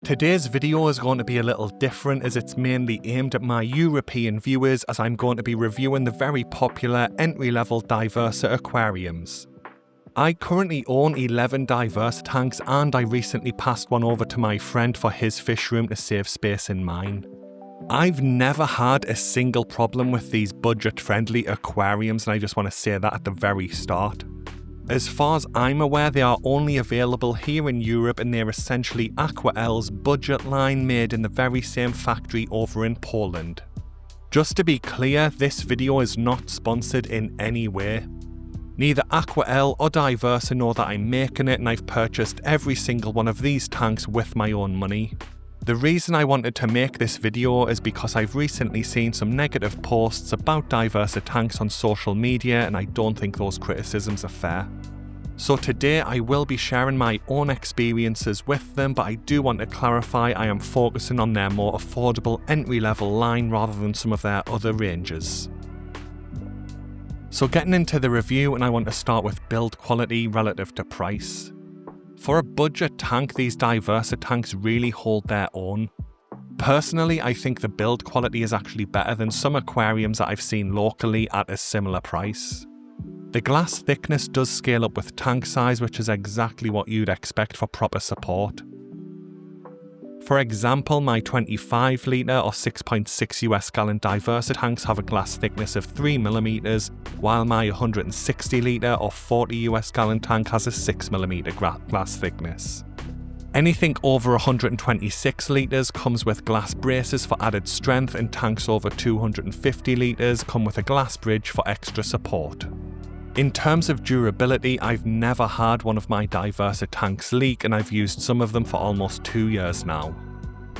Today's video is going to be a little different as it's mainly aimed at my European viewers, as I'm going to be reviewing the very popular entry-level Diversa Aquariums. I currently own 11 Diversa tanks and I recently passed one over to my friend for his fish room to save space in mine. I've never had a single problem with these budget-friendly aquariums, and I just want to say that at the very start. As far as I'm aware, they are only available here in Europe and they're essentially AQUARIUMS budget line made in the very same factory over in Poland. Just to be clear, this video is not sponsored in any way. Neither AQUARIUMS or Diversa know that I'm making it, and I've purchased every single one of these tanks with my own money. The reason I wanted to make this video is because I've recently seen some negative posts about Diversa tanks on social media, and I don't think those criticisms are fair. So today I will be sharing my own experiences with them, but I do want to clarify I am focusing on their more affordable entry-level line rather than some of their other ranges. So getting into the review, and I want to start with build quality relative to price. For a budget tank, these Diversa tanks really hold their own. Personally, I think the build quality is actually better than some aquariums that I've seen locally at a similar price. The glass thickness does scale up with tank size, which is exactly what you'd expect for proper support. For example, my 25 litre or 6.6 US gallon Diversa tanks have a glass thickness of 3mm, while my 160 litre or 40 US gallon tank has a 6mm glass thickness. Anything over 126 litres comes with glass braces for added strength, and tanks over 250 litres come with a glass bridge for extra support. In terms of durability, I've never had one of my Diversa tanks leak, and I've used some of them for almost 2 years now.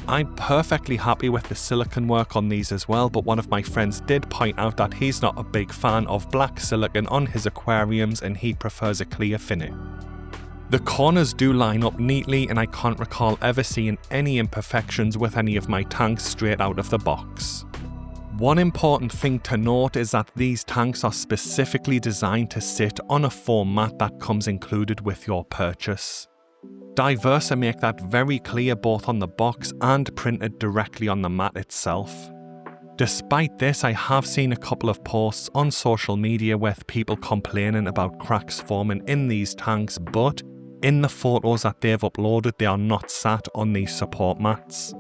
I'm perfectly happy with the silicone work on these as well, but one of my friends did point out that he's not a big fan of black silicone on his aquariums and he prefers a clear finish. The corners do line up neatly, and I can't recall ever seeing any imperfections with any of my tanks straight out of the box. One important thing to note is that these tanks are specifically designed to sit on a foam mat that comes included with your purchase. Diversa make that very clear both on the box and printed directly on the mat itself. Despite this, I have seen a couple of posts on social media with people complaining about cracks forming in these tanks, but in the photos that they've uploaded, they are not sat on these support mats.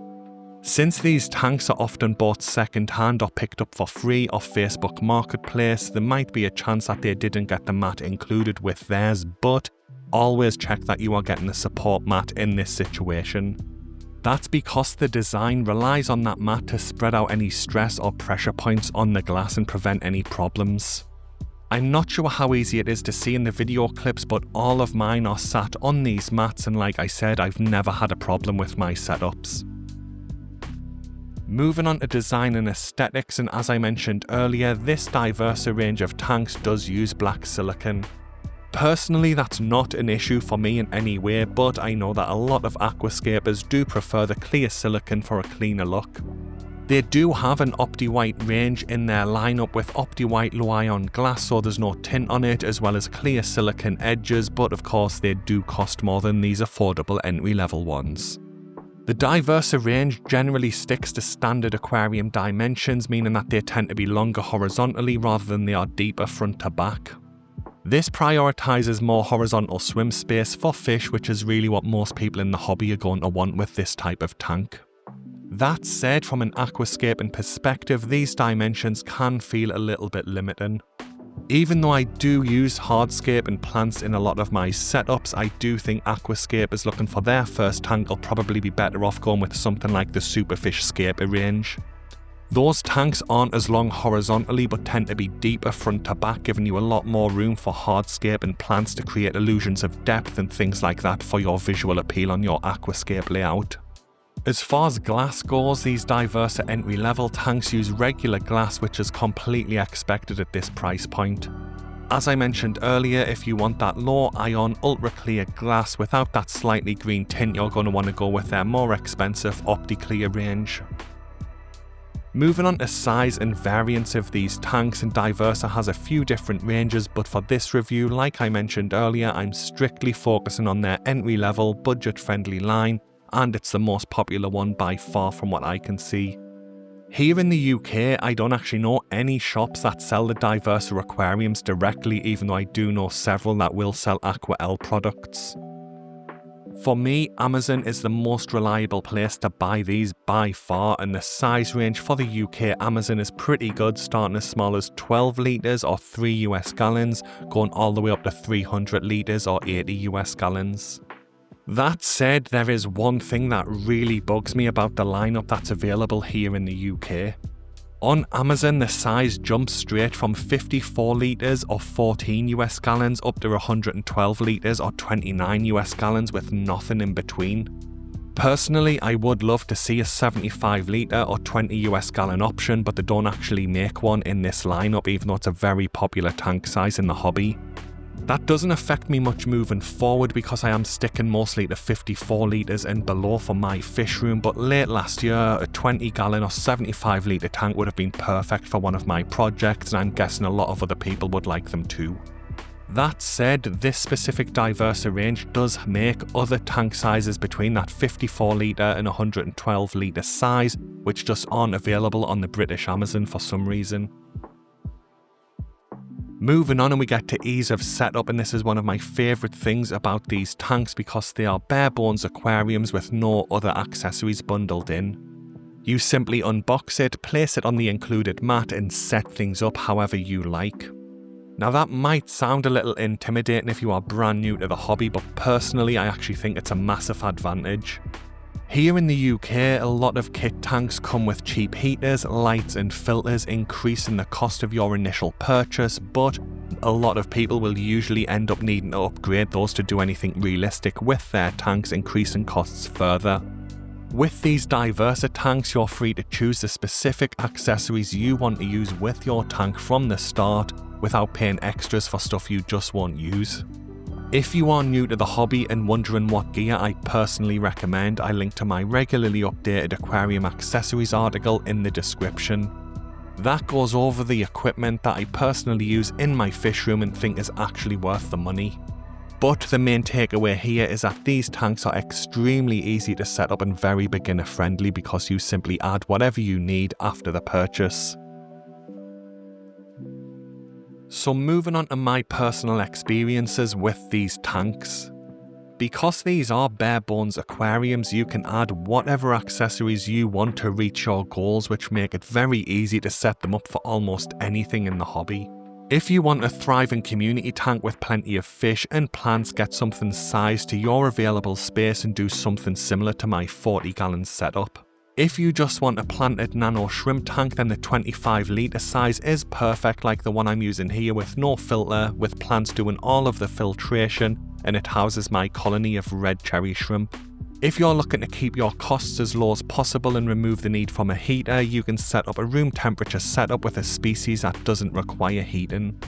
Since these tanks are often bought second-hand or picked up for free off Facebook Marketplace, there might be a chance that they didn't get the mat included with theirs, but always check that you are getting a support mat in this situation. That's because the design relies on that mat to spread out any stress or pressure points on the glass and prevent any problems. I'm not sure how easy it is to see in the video clips, but all of mine are sat on these mats, and like I said, I've never had a problem with my setups. Moving on to design and aesthetics, and as I mentioned earlier, this Diversa range of tanks does use black silicone. Personally, that's not an issue for me in any way, but I know that a lot of aquascapers do prefer the clear silicone for a cleaner look. They do have an Opti-White range in their lineup with Opti-White low ion glass, so there's no tint on it, as well as clear silicone edges, but of course they do cost more than these affordable entry-level ones. The Diversa range generally sticks to standard aquarium dimensions, meaning that they tend to be longer horizontally rather than they are deeper front to back. This prioritises more horizontal swim space for fish, which is really what most people in the hobby are going to want with this type of tank. That said, from an aquascaping perspective, these dimensions can feel a little bit limiting. Even though I do use hardscape and plants in a lot of my setups, I do think aquascapers looking for their first tank will probably be better off going with something like the Superfish Scaper range. Those tanks aren't as long horizontally but tend to be deeper front to back, giving you a lot more room for hardscape and plants to create illusions of depth and things like that for your visual appeal on your aquascape layout. As far as glass goes, these Diversa entry-level tanks use regular glass, which is completely expected at this price point. As I mentioned earlier, if you want that low ion ultra clear glass without that slightly green tint, you're going to want to go with their more expensive Opti-Clear range. Moving on to size and variance of these tanks, and Diversa has a few different ranges, but for this review, like I mentioned earlier, I'm strictly focusing on their entry-level, budget-friendly line, and it's the most popular one by far from what I can see. Here in the UK, I don't actually know any shops that sell the Diversa Aquariums directly, even though I do know several that will sell AQUARIUMS products. For me, Amazon is the most reliable place to buy these by far, and the size range for the UK Amazon is pretty good, starting as small as 12 litres or 3 US gallons, going all the way up to 300 litres or 80 US gallons. That said, there is one thing that really bugs me about the lineup that's available here in the UK. On Amazon, the size jumps straight from 54 litres or 14 US gallons up to 112 litres or 29 US gallons with nothing in between. Personally, I would love to see a 75 litre or 20 US gallon option, but they don't actually make one in this lineup, even though it's a very popular tank size in the hobby. That doesn't affect me much moving forward because I am sticking mostly to 54 litres and below for my fish room, but late last year a 20 gallon or 75 litre tank would have been perfect for one of my projects, and I'm guessing a lot of other people would like them too. That said, this specific Diversa range does make other tank sizes between that 54 litre and 112 litre size, which just aren't available on the British Amazon for some reason. Moving on, and we get to ease of setup, and this is one of my favourite things about these tanks because they are bare bones aquariums with no other accessories bundled in. You simply unbox it, place it on the included mat and set things up however you like. Now that might sound a little intimidating if you are brand new to the hobby, but personally I actually think it's a massive advantage. Here in the UK, a lot of kit tanks come with cheap heaters, lights and filters, increasing the cost of your initial purchase, but a lot of people will usually end up needing to upgrade those to do anything realistic with their tanks, increasing costs further. With these Diversa tanks, you're free to choose the specific accessories you want to use with your tank from the start, without paying extras for stuff you just won't use. If you are new to the hobby and wondering what gear I personally recommend, I link to my regularly updated aquarium accessories article in the description. That goes over the equipment that I personally use in my fish room and think is actually worth the money. But the main takeaway here is that these tanks are extremely easy to set up and very beginner friendly because you simply add whatever you need after the purchase. So moving on to my personal experiences with these tanks. Because these are bare bones aquariums, you can add whatever accessories you want to reach your goals, which make it very easy to set them up for almost anything in the hobby. If you want a thriving community tank with plenty of fish and plants, get something sized to your available space and do something similar to my 40 gallon setup. If you just want a planted nano shrimp tank, then the 25 litre size is perfect, like the one I'm using here with no filter, with plants doing all of the filtration, and it houses my colony of red cherry shrimp. If you're looking to keep your costs as low as possible and remove the need from a heater, you can set up a room temperature setup with a species that doesn't require heating.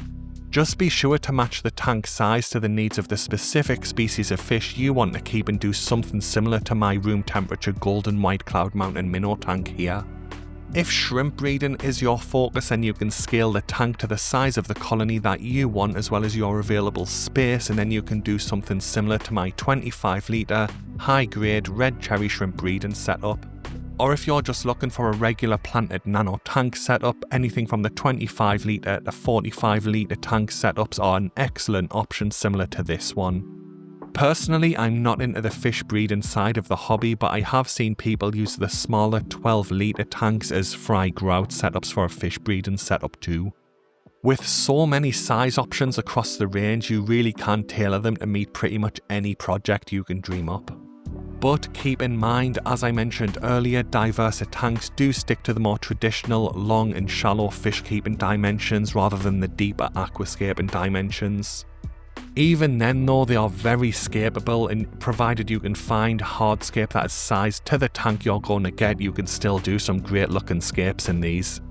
Just be sure to match the tank size to the needs of the specific species of fish you want to keep and do something similar to my room temperature golden white cloud mountain minnow tank here. If shrimp breeding is your focus, then you can scale the tank to the size of the colony that you want as well as your available space, and then you can do something similar to my 25 litre high grade red cherry shrimp breeding setup. Or if you're just looking for a regular planted nano tank setup, anything from the 25 litre to 45 litre tank setups are an excellent option similar to this one. Personally, I'm not into the fish breeding side of the hobby, but I have seen people use the smaller 12 litre tanks as fry grout setups for a fish breeding setup too. With so many size options across the range, you really can tailor them to meet pretty much any project you can dream up. But keep in mind, as I mentioned earlier, Diversa tanks do stick to the more traditional long and shallow fish keeping dimensions rather than the deeper aquascaping dimensions. Even then though, they are very scapeable, and provided you can find hardscape that is sized to the tank you're going to get, you can still do some great looking scapes in these.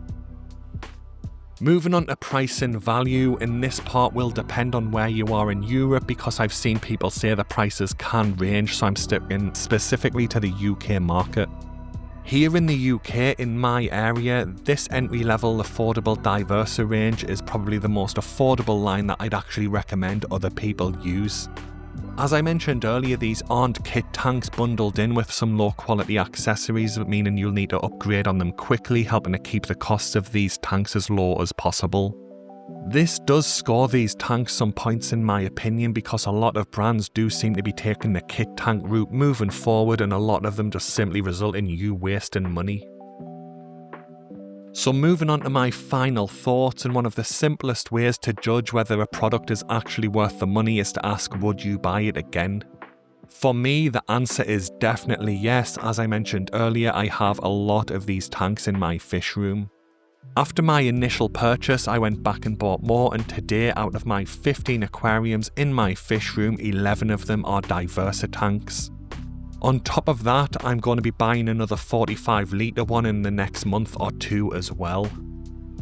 Moving on to price and value, and this part will depend on where you are in Europe because I've seen people say the prices can range, so I'm sticking specifically to the UK market. Here in the UK, in my area, this entry-level affordable Diversa range is probably the most affordable line that I'd actually recommend other people use. As I mentioned earlier, these aren't kit tanks bundled in with some low quality accessories, meaning you'll need to upgrade on them quickly, helping to keep the costs of these tanks as low as possible. This does score these tanks some points in my opinion, because a lot of brands do seem to be taking the kit tank route moving forward, and a lot of them just simply result in you wasting money. So moving on to my final thoughts, and one of the simplest ways to judge whether a product is actually worth the money is to ask, would you buy it again? For me, the answer is definitely yes. As I mentioned earlier, I have a lot of these tanks in my fish room. After my initial purchase, I went back and bought more, and today out of my 15 aquariums in my fish room, 11 of them are Diversa tanks. On top of that, I'm going to be buying another 45 litre one in the next month or two as well.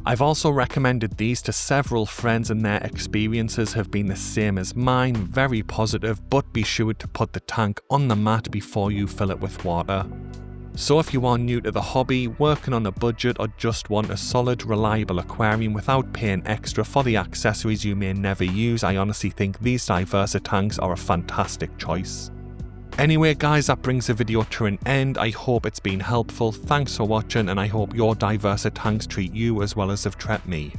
I've also recommended these to several friends, and their experiences have been the same as mine, very positive, but be sure to put the tank on the mat before you fill it with water. So if you are new to the hobby, working on a budget, or just want a solid, reliable aquarium without paying extra for the accessories you may never use, I honestly think these Diversa tanks are a fantastic choice. Anyway guys, that brings the video to an end. I hope it's been helpful. Thanks for watching, and I hope your Diversa tanks treat you as well as they've treated me.